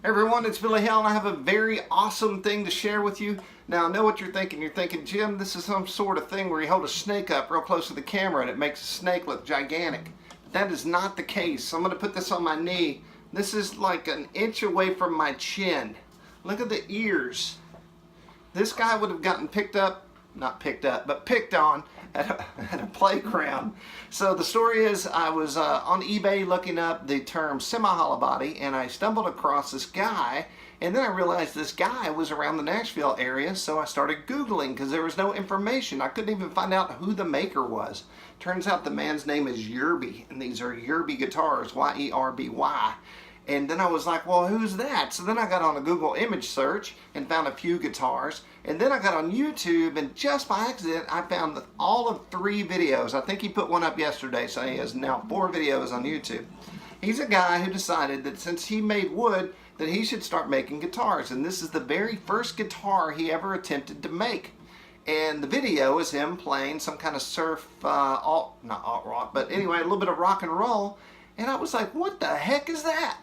Hey everyone, it's Billy Hale and I have a very awesome thing to share with you. Now I know what you're thinking. You're thinking, Jim, this is some sort of thing where you hold a snake up real close to the camera and it makes a snake look gigantic. That is not the case. I'm going to put this on my knee. This is like an inch away from my chin. Look at the ears. This guy would have gotten picked up, not picked up, but picked on at a playground. So the story is I was on eBay looking up the term semi-hollow body and I stumbled across this guy, and then I realized this guy was around the Nashville area, so I started Googling because there was no information. I couldn't even find out who the maker was. Turns out the man's name is Yerby, and these are Yerby guitars, Y-E-R-B-Y. And then I was like, well, who's that? So then I got on a Google image search and found a few guitars. And then I got on YouTube, and just by accident, I found all of 3 videos. I think he put one up yesterday, so he has now 4 videos on YouTube. He's a guy who decided that since he made wood, that he should start making guitars. And this is the very first guitar he ever attempted to make. And the video is him playing some kind of surf, not alt rock, but anyway, a little bit of rock and roll. And I was like, what the heck is that?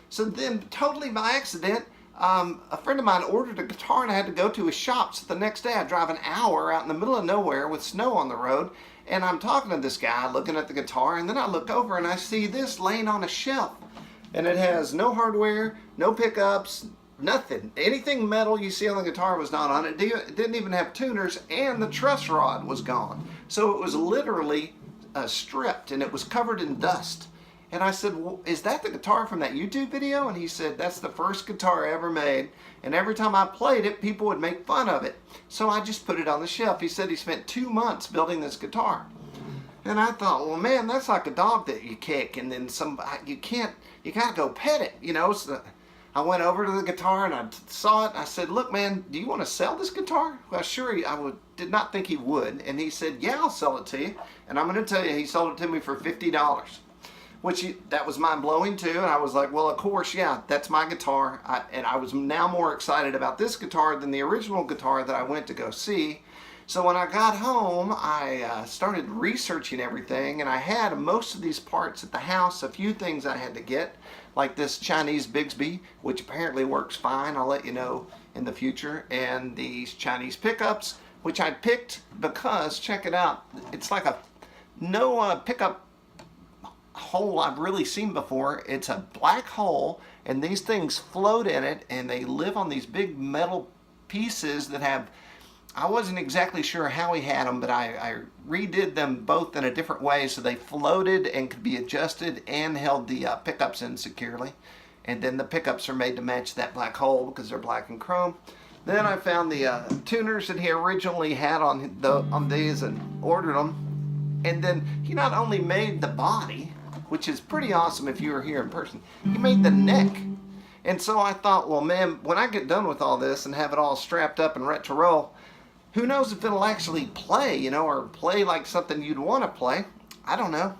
So then, totally by accident, a friend of mine ordered a guitar and I had to go to his shop. So the next day I drive an hour out in the middle of nowhere with snow on the road, and I'm talking to this guy looking at the guitar, and then I look over and I see this laying on a shelf. And it has no hardware, no pickups, nothing. Anything metal you see on the guitar was not on it. It didn't even have tuners, and the truss rod was gone. So it was literally stripped, and it was covered in dust. And I said, well, is that the guitar from that YouTube video? And he said, that's the first guitar I ever made. And every time I played it, people would make fun of it. So I just put it on the shelf. He said he spent 2 months building this guitar. And I thought, well, man, that's like a dog that you kick, and then you gotta go pet it, you know? So I went over to the guitar and I saw it. I said, look, man, do you want to sell this guitar? Well, sure, did not think he would. And he said, yeah, I'll sell it to you. And I'm going to tell you, he sold it to me for $50. That was mind-blowing too, and I was like, well, of course, yeah, that's my guitar. And I was now more excited about this guitar than the original guitar that I went to go see. So when I got home, I started researching everything, and I had most of these parts at the house. A few things I had to get, like this Chinese Bigsby, which apparently works fine. I'll let you know in the future. And these Chinese pickups, which I picked because, check it out, it's like no pickup hole I've really seen before. It's a black hole, and these things float in it, and they live on these big metal pieces that have, I wasn't exactly sure how he had them, but I redid them both in a different way so they floated and could be adjusted and held the pickups in securely. And then the pickups are made to match that black hole because they're black and chrome. Then I found the tuners that he originally had on these and ordered them. And then he not only made the body, which is pretty awesome if you were here in person, he made the neck. And so I thought, well, man, when I get done with all this and have it all strapped up and ready to roll, who knows if it'll actually play, you know, or play like something you'd want to play. I don't know.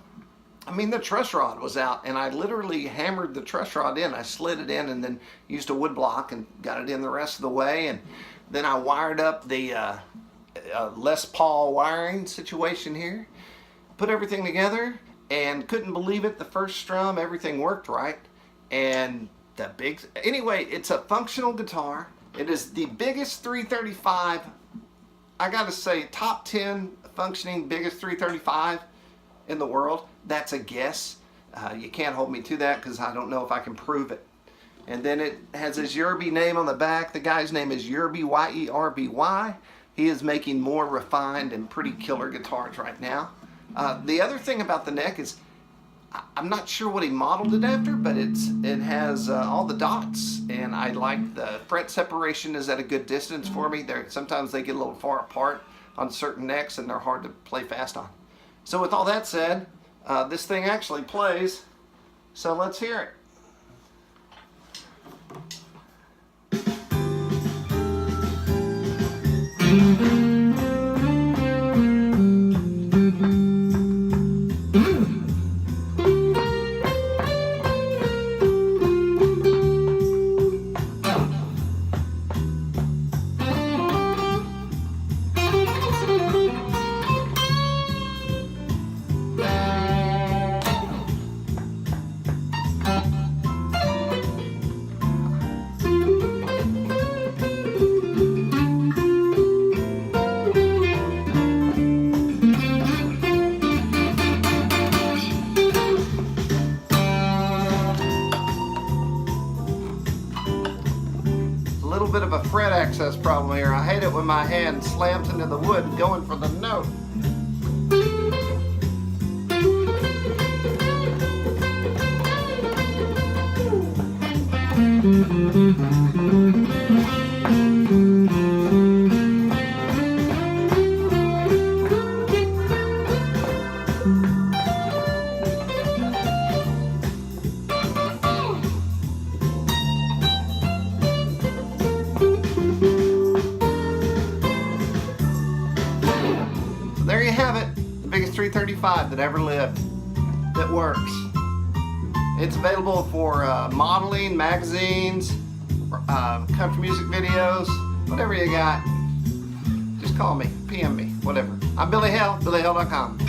I mean, the truss rod was out, and I literally hammered the truss rod in. I slid it in and then used a wood block and got it in the rest of the way. And then I wired up the Les Paul wiring situation here, put everything together, and couldn't believe it. The first strum, everything worked right. And anyway, it's a functional guitar. It is the biggest 335, I gotta say, top 10 functioning biggest 335 in the world. That's a guess. You can't hold me to that because I don't know if I can prove it. And then it has his Yerby name on the back. The guy's name is Yerby, Y-E-R-B-Y. He is making more refined and pretty killer guitars right now. The other thing about the neck is, I'm not sure what he modeled it after, but it has all the dots, and I like the fret separation is at a good distance for me. Sometimes they get a little far apart on certain necks, and they're hard to play fast on. So with all that said, this thing actually plays, so let's hear it. little bit of a fret access problem here. I hate it when my hand slams into the wood going for the note. There you have it, the biggest 335 that ever lived, that works. It's available for modeling, magazines, country music videos, whatever you got. Just call me, PM me, whatever. I'm Billy Hale, BillyHale.com.